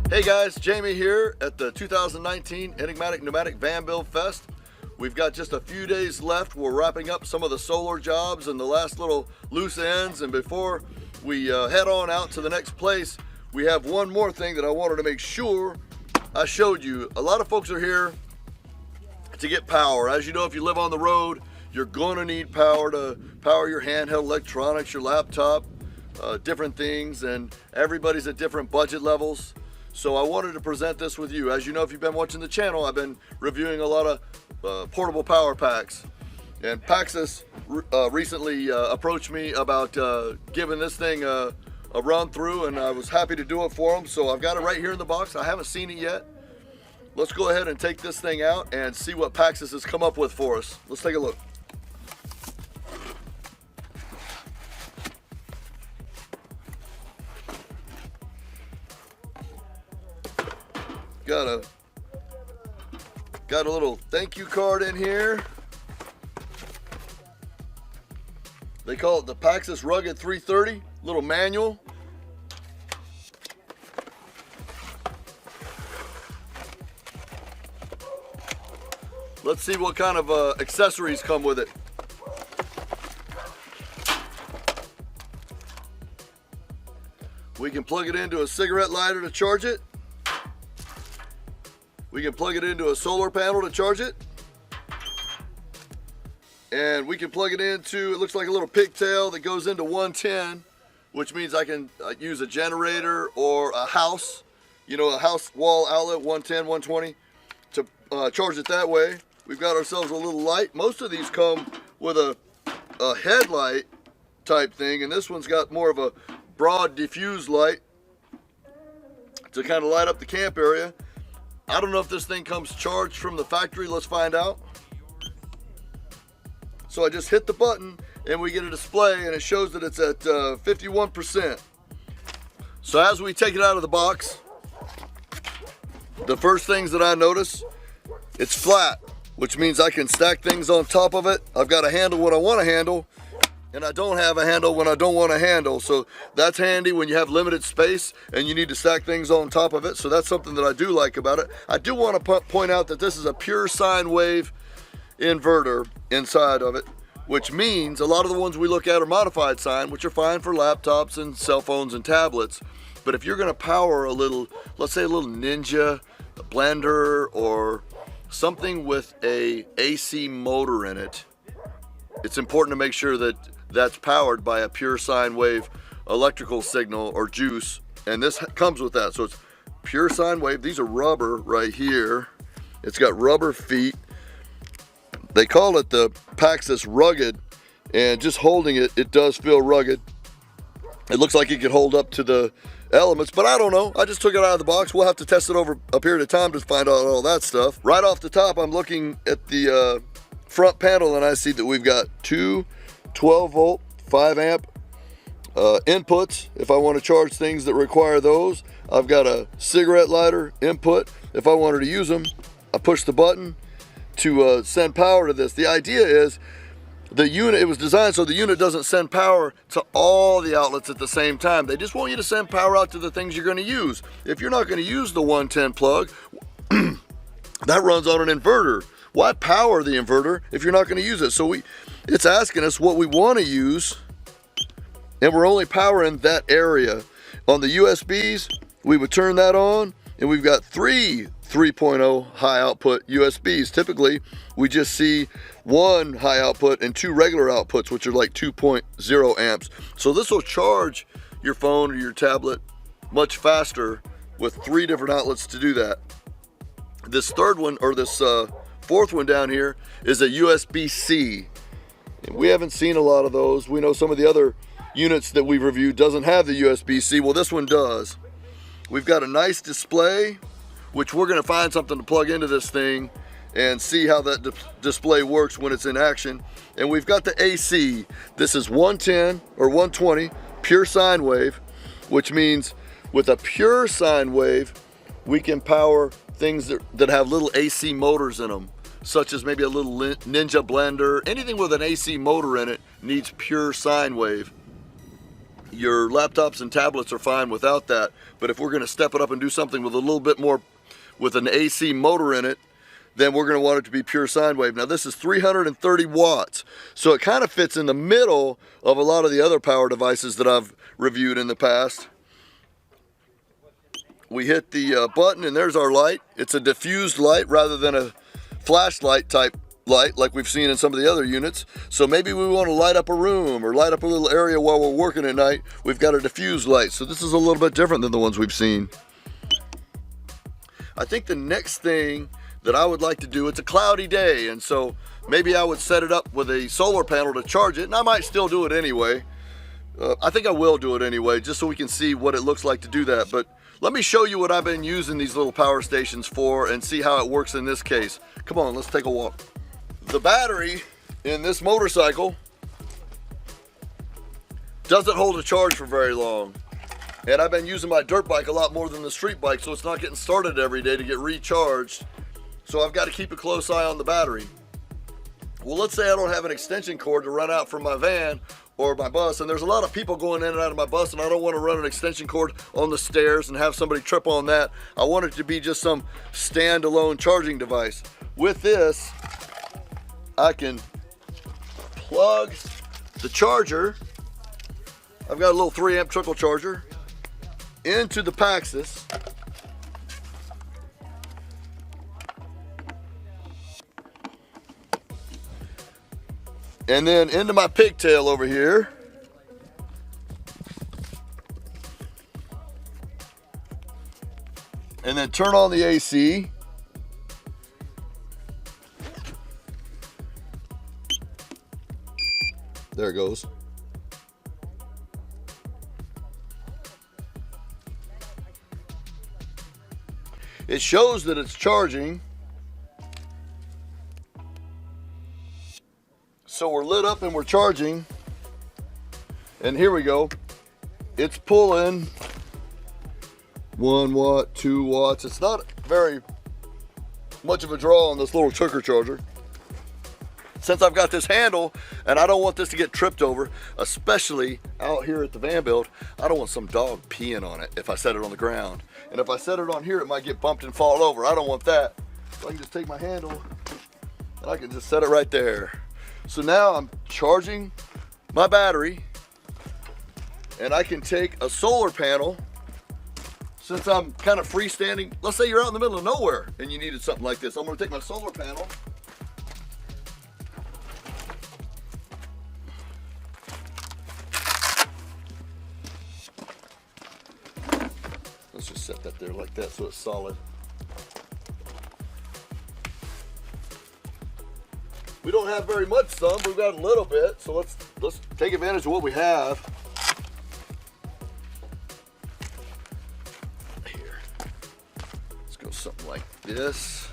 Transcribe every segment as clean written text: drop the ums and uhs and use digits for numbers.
Hey guys, Jamie here at the 2019 Enigmatic Pneumatic Van Build Fest. We've got just a few days left. We're wrapping up some of the solar jobs and the last little loose ends, and before we head on out to the next place, we have one more thing that I wanted to make sure I showed you. A lot of folks are here to get power. As you know, if you live on the road, you're going to need power to power your handheld electronics, your laptop, different things, and everybody's at different budget levels. So I wanted to present this with you. As you know, if you've been watching the channel, I've been reviewing a lot of portable power packs. And Paxcess recently approached me about giving this thing a run through, and I was happy to do it for them. So I've got it right here in the box. I haven't seen it yet. Let's go ahead and take this thing out and see what Paxcess has come up with for us. Let's take a look. Got a little thank you card in here. They call it the Paxcess Rugged 330, little manual. Let's see what kind of accessories come with it. We can plug it into a cigarette lighter to charge it. We can plug it into a solar panel to charge it. And we can plug it into, it looks like a little pigtail that goes into 110, which means I can use a generator or a house, you know, a house wall outlet, 110, 120, to charge it that way. We've got ourselves a little light. Most of these come with a headlight type thing, and this one's got more of a broad diffuse light to kind of light up the camp area. I don't know if this thing comes charged from the factory. Let's find out. So I just hit the button and we get a display, and it shows that it's at 51%. So as we take it out of the box, the first things that I notice, it's flat, which means I can stack things on top of it. I've got a handle when I want to handle, and I don't have a handle when I don't want to handle. So that's handy when you have limited space and you need to stack things on top of it. So that's something that I do like about it. I do want to point out that this is a pure sine wave inverter inside of it, which means a lot of the ones we look at are modified sine, which are fine for laptops and cell phones and tablets. But if you're going to power a little, let's say a little Ninja, a blender, or something with a AC motor in it, it's important to make sure that that's powered by a pure sine wave electrical signal or juice, and this comes with that. So it's pure sine wave. These are rubber right here. It's got rubber feet. They call it the Paxcess Rugged, and just holding it, it does feel rugged. It looks like it could hold up to the elements, but I don't know. I just took it out of the box. We'll have to test it over a period of time to find out all that stuff. Right off the top, I'm looking at the front panel, and I see that we've got two 12 volt 5 amp inputs if I want to charge things that require those. I've got a cigarette lighter input. If I wanted to use them, I push the button to send power to this. The idea is the unit, it was designed so the unit doesn't send power to all the outlets at the same time. They just want you to send power out to the things you're going to use. If you're not going to use the 110 plug, that runs on an inverter. Why power the inverter if you're not going to use it? So it's asking us what we want to use, and we're only powering that area. On the USBs, we would turn that on, and we've got three 3.0 high output USBs. Typically, we just see one high output and two regular outputs, which are like 2.0 amps. So this will charge your phone or your tablet much faster with three different outlets to do that. This third one, or this fourth one down here, is a USB-C. We haven't seen a lot of those. We know some of the other units that we've reviewed doesn't have the USB-C. Well, this one does. We've got a nice display, which we're going to find something to plug into this thing and see how that display works when it's in action. And we've got the AC. This is 110 or 120 pure sine wave, which means with a pure sine wave, we can power things that have little AC motors in them, such as maybe a little Ninja blender. Anything with an AC motor in it needs pure sine wave. Your laptops and tablets are fine without that, but if we're going to step it up and do something with a little bit more, with an AC motor in it, then we're going to want it to be pure sine wave. Now this is 330 watts, so it kind of fits in the middle of a lot of the other power devices that I've reviewed in the past. We hit the button and there's our light. It's a diffused light rather than a flashlight type light like we've seen in some of the other units. So maybe we want to light up a room or light up a little area while we're working at night. We've got a diffused light. So this is a little bit different than the ones we've seen. I think the next thing that I would like to do, it's a cloudy day, and so maybe I would set it up with a solar panel to charge it, and I might still do it anyway. I think I will do it anyway, just so we can see what it looks like to do that. But let me show you what I've been using these little power stations for and see how it works in this case. Come on, let's take a walk. The battery in this motorcycle doesn't hold a charge for very long. And I've been using my dirt bike a lot more than the street bike, so it's not getting started every day to get recharged. So I've got to keep a close eye on the battery. Well, let's say I don't have an extension cord to run out from my van or my bus, and there's a lot of people going in and out of my bus, and I don't want to run an extension cord on the stairs and have somebody trip on that. I want it to be just some standalone charging device. With this, I can plug the charger. I've got a little 3-amp trickle charger into the Paxcess. And then into my pigtail over here. And then turn on the AC. There it goes. It shows that it's charging. So we're lit up and we're charging. And here we go. It's pulling 1 watt, 2 watts. It's not very much of a draw on this little turbocharger. Since I've got this handle and I don't want this to get tripped over, especially out here at the van build, I don't want some dog peeing on it if I set it on the ground. And if I set it on here, it might get bumped and fall over. I don't want that. So I can just take my handle and I can just set it right there. So now I'm charging my battery, and I can take a solar panel. Since I'm kind of freestanding, let's say you're out in the middle of nowhere and you needed something like this. I'm gonna take my solar panel. Let's just set that there like that so it's solid. We don't have very much sun, we've got a little bit, so let's take advantage of what we have. Here, let's go something like this.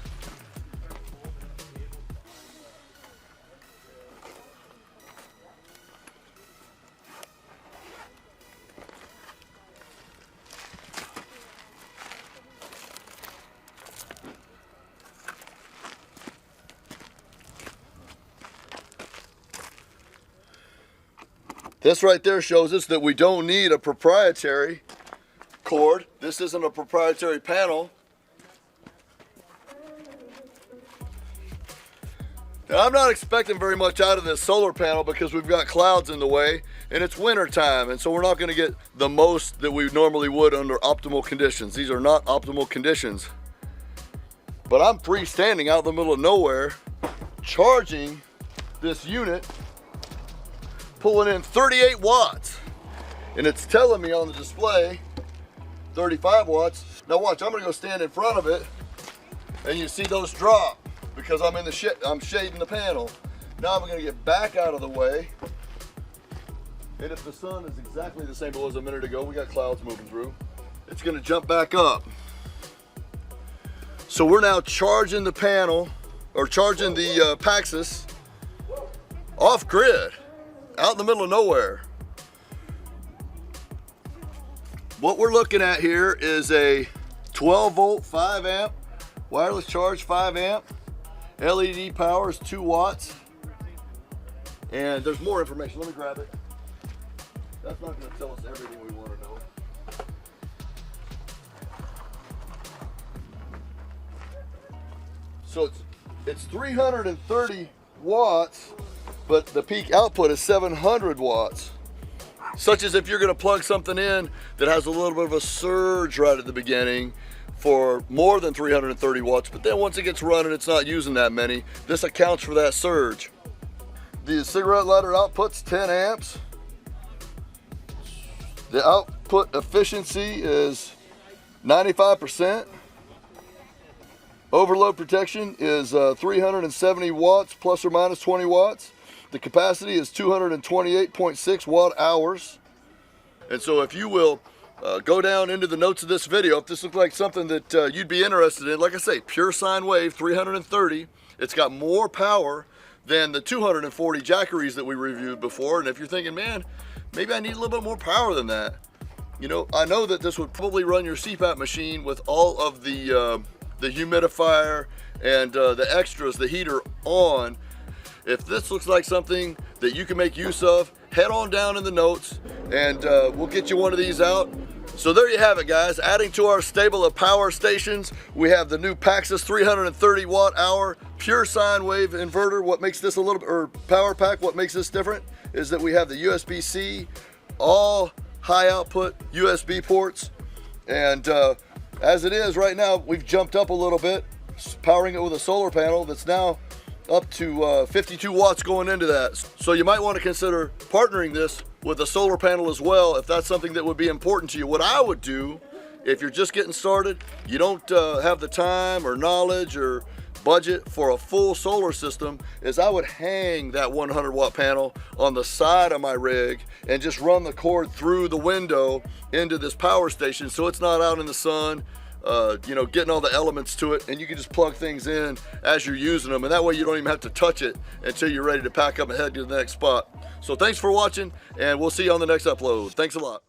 This right there shows us that we don't need a proprietary cord. This isn't a proprietary panel. Now, I'm not expecting very much out of this solar panel because we've got clouds in the way and it's winter time, and so we're not going to get the most that we normally would under optimal conditions. These are not optimal conditions. But I'm freestanding out in the middle of nowhere, charging this unit, pulling in 38 watts, and it's telling me on the display 35 watts. Now watch, I'm gonna go stand in front of it, and you see those drop because I'm in the I'm shading the panel. Now I'm gonna get back out of the way, and if the sun is exactly the same as it was a minute ago, we got clouds moving through, it's gonna jump back up. So we're now charging the panel, or charging the Paxcess off grid, out in the middle of nowhere. What we're looking at here is a 12 volt, 5 amp, wireless charge, 5 amp, LED power is 2 watts. And there's more information, let me grab it. That's not going to tell us everything we want to know. So it's 330 watts, but the peak output is 700 watts. Such as if you're going to plug something in that has a little bit of a surge right at the beginning for more than 330 watts, but then once it gets running, it's not using that many. This accounts for that surge. The cigarette lighter output's 10 amps. The output efficiency is 95%. Overload protection is 370 watts plus or minus 20 watts. The capacity is 228.6 watt hours. And so if you will go down into the notes of this video, if this looks like something that you'd be interested in, like I say, pure sine wave 330. It's got more power than the 240 Jackeries that we reviewed before. And if you're thinking, man, maybe I need a little bit more power than that. You know, I know that this would probably run your CPAP machine with all of the humidifier and the extras, the heater on. If this looks like something that you can make use of, head on down in the notes and we'll get you one of these out. So there you have it, guys. Adding to our stable of power stations, we have the new Paxcess 330 watt hour pure sine wave inverter. What makes this a little bit, or power pack, what makes this different is that we have the USB-C, all high output USB ports. And as it is right now, we've jumped up a little bit, powering it with a solar panel that's now up to 52 watts going into that. So you might want to consider partnering this with a solar panel as well, if that's something that would be important to you. What I would do, if you're just getting started, you don't have the time or knowledge or budget for a full solar system, is I would hang that 100 watt panel on the side of my rig and just run the cord through the window into this power station so it's not out in the sun, you know, getting all the elements to it, and you can just plug things in as you're using them, and that way you don't even have to touch it until you're ready to pack up and head to the next spot. So thanks for watching, and we'll see you on the next upload. Thanks a lot.